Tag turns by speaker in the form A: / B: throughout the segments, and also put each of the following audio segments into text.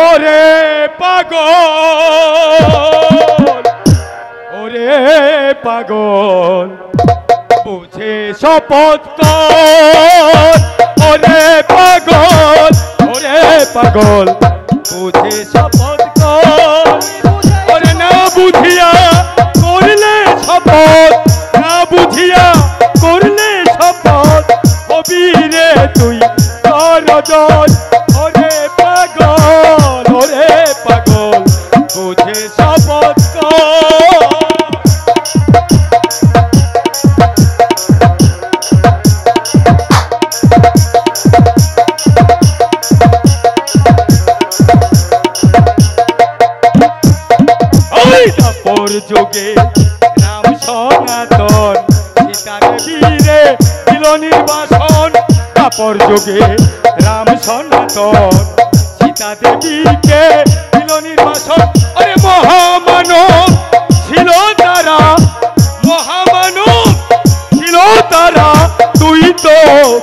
A: ওরে পাগল, ওরে পাগল, বুঝে শপথ কর। ওরে পাগল, ওরে পাগল, বুঝে শপথ কর। ওরে না বুঝিয়া করলে শপথ, না বুঝিয়া করলে শপথ, হবি রে তুই করজল। ওরে পাগল, ওরে পাগল, বুঝে শপথ কর। তারপর যোগে রাম সনাতন সীতা দেবীরে দিল নির্বাসন। তারপর যোগে রাম সনাতন সীতা দেবীকে দিল নির্বাসন। আরে মহামানব ছিল তারা, মহামানব ছিল তারা, তুই তো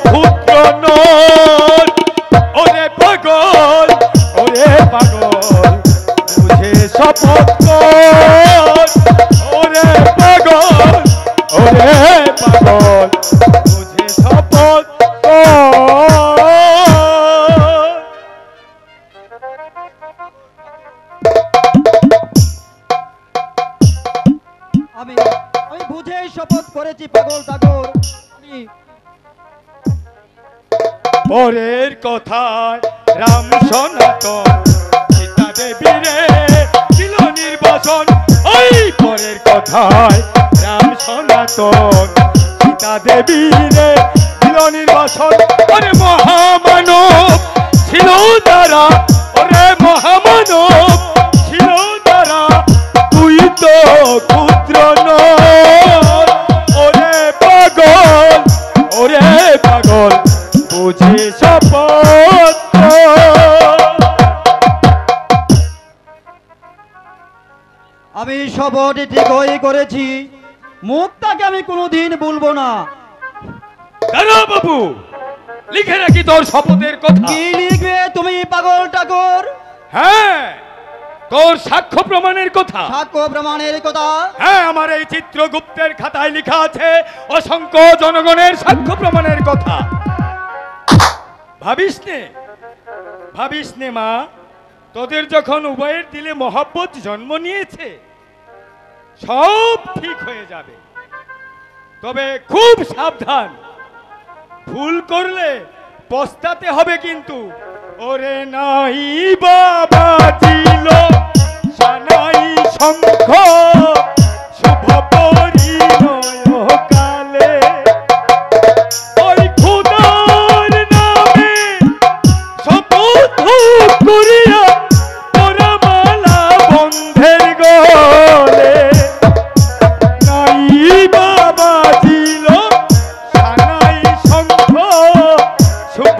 A: ক্ষুদ্র নর। ওরে পাগল, ওরে পাগল, বুঝে শপথ কর। ওরে পাগল, ওরে পাগল, বুঝে শপথ কর।
B: আমি বুঝে শপথ করেছি পাগল ঠাকুর।
A: পরের কথায় রাম সনাতন সীতা দেবীরে দিল নির্বাসন। ওই পরের কথায় রাম সনাতন সীতা দেবীরে দিল নির্বাসন। ওরে মহামানব ছিল তারা, ওরে মহামানব ছিল তারা, তুই তো ক্ষুদ্র নর। ওরে পাগল, ওরে পাগল, বুঝে শপথ কর।
B: আমি শপথ ঠিকই করেছি, মুখটাকে আমি কোনোদিন ভুলবো না।
A: দাঁড়া বাবু, লিখে রাখি তোর শপথের কথা।
B: কি লিখবে তুমি পাগল ঠাকুর?
A: হ্যাঁ, তোর সাক্ষ্য প্রমাণের কথা।
B: সাক্ষ্য প্রমাণের কথা?
A: হ্যাঁ, আমার এই চিত্রগুপ্তের খাতায় লেখা আছে অসংখ্য জনগণের সাক্ষ্য প্রমাণের কথা। ভাবিস নে, ভাবিস নে মা, তোদের যখন উভয়ের দিলে মহব্বত জন্ম নিয়েছে সব ঠিক হয়ে যাবে। তবে খুব সাবধান, ভুল করলে পস্তাতে হবে কিন্তু। ওরে নাই বাবা ছিল সানাই শঙ্খ শুভ পরিণয় কালে, ওই খুদার নামে শপথ করিয়া তোরা মালা বন্ধের গলে। নাই বাবা ছিল সানাই শঙ্খ শুভ